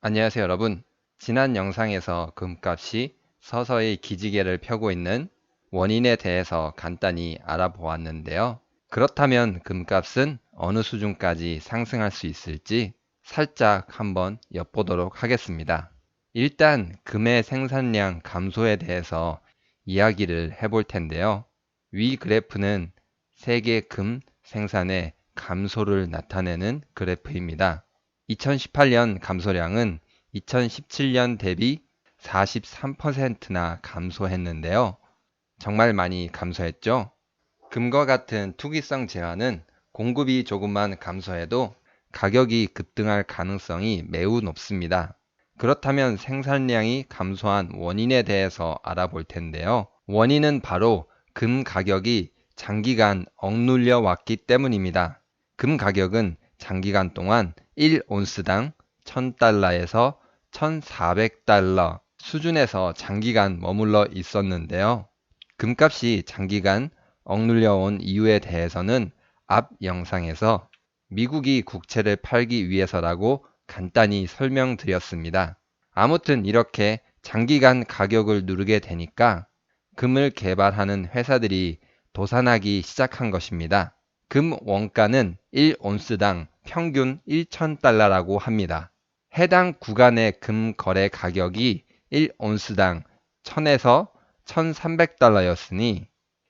안녕하세요, 여러분. 지난 영상에서 금값이 서서히 기지개를 펴고 있는 원인에 대해서 간단히 알아보았는데요. 그렇다면 금값은 어느 수준까지 상승할 수 있을지 살짝 한번 엿보도록 하겠습니다. 일단 금의 생산량 감소에 대해서 이야기를 해볼 텐데요. 위 그래프는 세계 금 생산의 감소를 나타내는 그래프입니다. 2018년 감소량은 2017년 대비 43%나 감소했는데요. 정말 많이 감소했죠? 금과 같은 투기성 재화는 공급이 조금만 감소해도 가격이 급등할 가능성이 매우 높습니다. 그렇다면 생산량이 감소한 원인에 대해서 알아볼 텐데요. 원인은 바로 금 가격이 장기간 억눌려 왔기 때문입니다. 금 가격은 장기간 동안 1온스당 1000달러에서 1400달러 수준에서 장기간 머물러 있었는데요. 금값이 장기간 억눌려온 이유에 대해서는 앞 영상에서 미국이 국채를 팔기 위해서라고 간단히 설명드렸습니다. 아무튼 이렇게 장기간 가격을 누르게 되니까 금을 개발하는 회사들이 도산하기 시작한 것입니다. 금 원가는 1온스당 평균 1,000달러라고 합니다. 해당 구간의 금 거래 가격이 1온스당 1000에서 1300달러였으니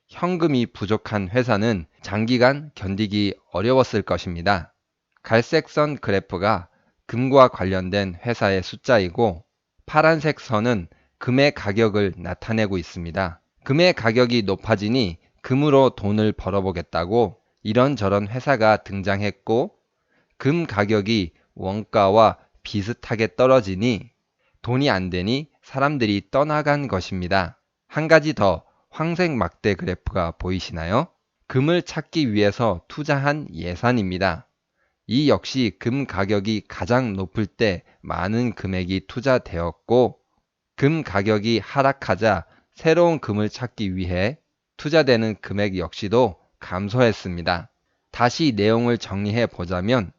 현금이 부족한 회사는 장기간 견디기 어려웠을 것입니다. 갈색 선 그래프가 금과 관련된 회사의 숫자이고 파란색 선은 금의 가격을 나타내고 있습니다. 금의 가격이 높아지니 금으로 돈을 벌어보겠다고 이런저런 회사가 등장했고 금 가격이 원가와 비슷하게 떨어지니 돈이 안 되니 사람들이 떠나간 것입니다. 한 가지 더 황색 막대 그래프가 보이시나요? 금을 찾기 위해서 투자한 예산입니다. 이 역시 금 가격이 가장 높을 때 많은 금액이 투자되었고 금 가격이 하락하자 새로운 금을 찾기 위해 투자되는 금액 역시도 감소했습니다. 다시 내용을 정리해 보자면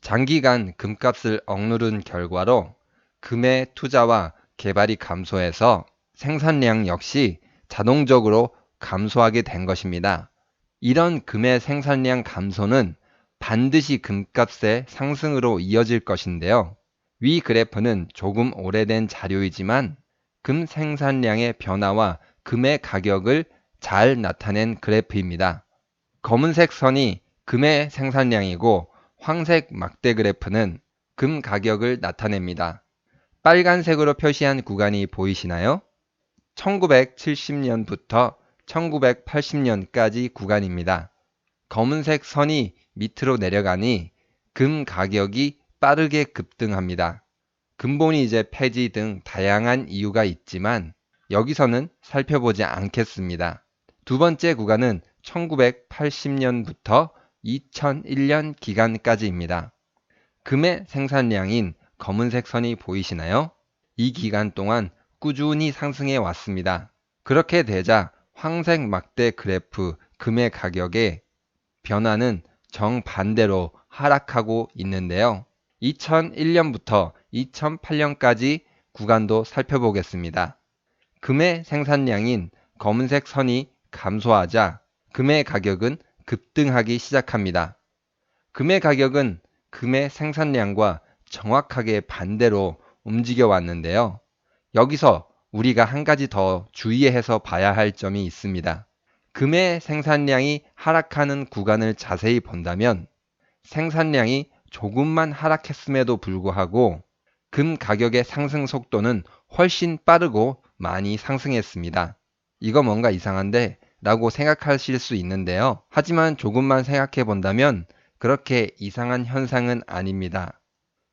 장기간 금값을 억누른 결과로 금의 투자와 개발이 감소해서 생산량 역시 자동적으로 감소하게 된 것입니다. 이런 금의 생산량 감소는 반드시 금값의 상승으로 이어질 것인데요. 위 그래프는 조금 오래된 자료이지만 금 생산량의 변화와 금의 가격을 잘 나타낸 그래프입니다. 검은색 선이 금의 생산량이고 황색 막대 그래프는 금 가격을 나타냅니다. 빨간색으로 표시한 구간이 보이시나요? 1970년부터 1980년까지 구간입니다. 검은색 선이 밑으로 내려가니 금 가격이 빠르게 급등합니다. 근본이 이제 폐지 등 다양한 이유가 있지만 여기서는 살펴보지 않겠습니다. 두 번째 구간은 1980년부터 2001년 기간까지입니다. 금의 생산량인 검은색 선이 보이시나요? 이 기간 동안 꾸준히 상승해 왔습니다. 그렇게 되자 황색 막대 그래프 금의 가격의 변화는 정반대로 하락하고 있는데요. 2001년부터 2008년까지 구간도 살펴보겠습니다. 금의 생산량인 검은색 선이 감소하자 금의 가격은 급등하기 시작합니다. 금의 가격은 금의 생산량과 정확하게 반대로 움직여 왔는데요. 여기서 우리가 한 가지 더 주의해서 봐야 할 점이 있습니다. 금의 생산량이 하락하는 구간을 자세히 본다면 생산량이 조금만 하락했음에도 불구하고 금 가격의 상승 속도는 훨씬 빠르고 많이 상승했습니다. 이거 뭔가 이상한데? 라고 생각하실 수 있는데요. 하지만 조금만 생각해 본다면 그렇게 이상한 현상은 아닙니다.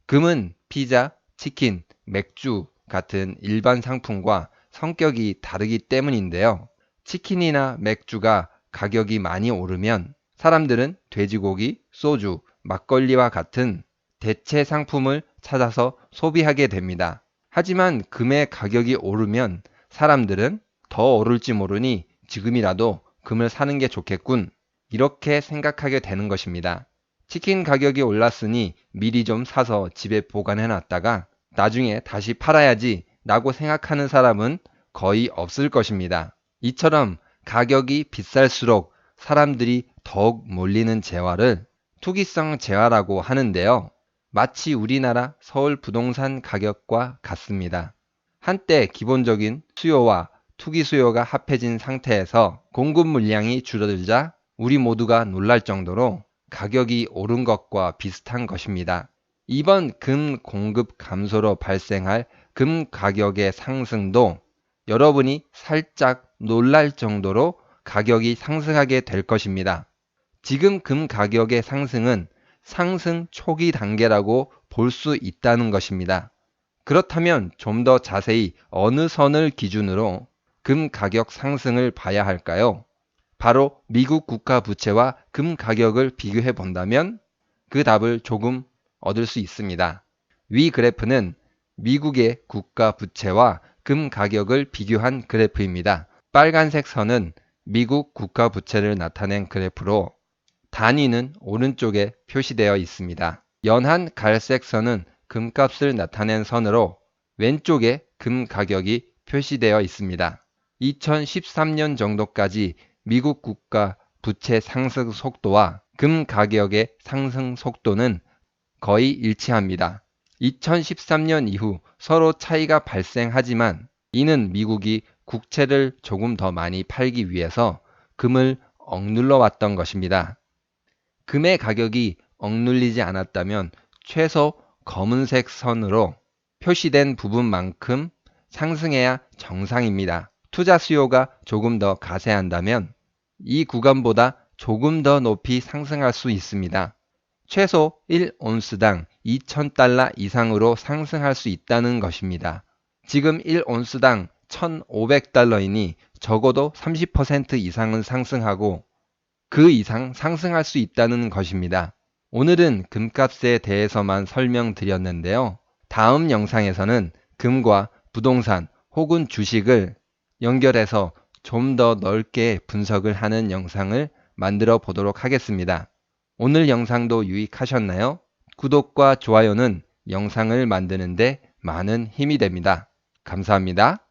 금은 피자, 치킨, 맥주 같은 일반 상품과 성격이 다르기 때문인데요. 치킨이나 맥주가 가격이 많이 오르면 사람들은 돼지고기, 소주, 막걸리와 같은 대체 상품을 찾아서 소비하게 됩니다. 하지만 금의 가격이 오르면 사람들은 더 오를지 모르니 지금이라도 금을 사는 게 좋겠군. 이렇게 생각하게 되는 것입니다. 치킨 가격이 올랐으니 미리 좀 사서 집에 보관해 놨다가 나중에 다시 팔아야지 라고 생각하는 사람은 거의 없을 것입니다. 이처럼 가격이 비쌀수록 사람들이 더욱 몰리는 재화를 투기성 재화라고 하는데요. 마치 우리나라 서울 부동산 가격과 같습니다. 한때 기본적인 수요와 투기 수요가 합해진 상태에서 공급 물량이 줄어들자 우리 모두가 놀랄 정도로 가격이 오른 것과 비슷한 것입니다. 이번 금 공급 감소로 발생할 금 가격의 상승도 여러분이 살짝 놀랄 정도로 가격이 상승하게 될 것입니다. 지금 금 가격의 상승은 상승 초기 단계라고 볼 수 있다는 것입니다. 그렇다면 좀 더 자세히 어느 선을 기준으로 금 가격 상승을 봐야 할까요? 바로 미국 국가 부채와 금 가격을 비교해 본다면 그 답을 조금 얻을 수 있습니다. 위 그래프는 미국의 국가 부채와 금 가격을 비교한 그래프입니다. 빨간색 선은 미국 국가 부채를 나타낸 그래프로 단위는 오른쪽에 표시되어 있습니다. 연한 갈색 선은 금값을 나타낸 선으로 왼쪽에 금 가격이 표시되어 있습니다. 2013년 정도까지 미국 국가 부채 상승 속도와 금 가격의 상승 속도는 거의 일치합니다. 2013년 이후 서로 차이가 발생하지만 이는 미국이 국채를 조금 더 많이 팔기 위해서 금을 억눌러 왔던 것입니다. 금의 가격이 억눌리지 않았다면 최소 검은색 선으로 표시된 부분만큼 상승해야 정상입니다. 투자 수요가 조금 더 가세한다면 이 구간보다 조금 더 높이 상승할 수 있습니다. 최소 1온스당 2,000달러 이상으로 상승할 수 있다는 것입니다. 지금 1온스당 1,500달러이니 적어도 30% 이상은 상승하고 그 이상 상승할 수 있다는 것입니다. 오늘은 금값에 대해서만 설명드렸는데요. 다음 영상에서는 금과 부동산 혹은 주식을 연결해서 좀 더 넓게 분석을 하는 영상을 만들어 보도록 하겠습니다. 오늘 영상도 유익하셨나요? 구독과 좋아요는 영상을 만드는데 많은 힘이 됩니다. 감사합니다.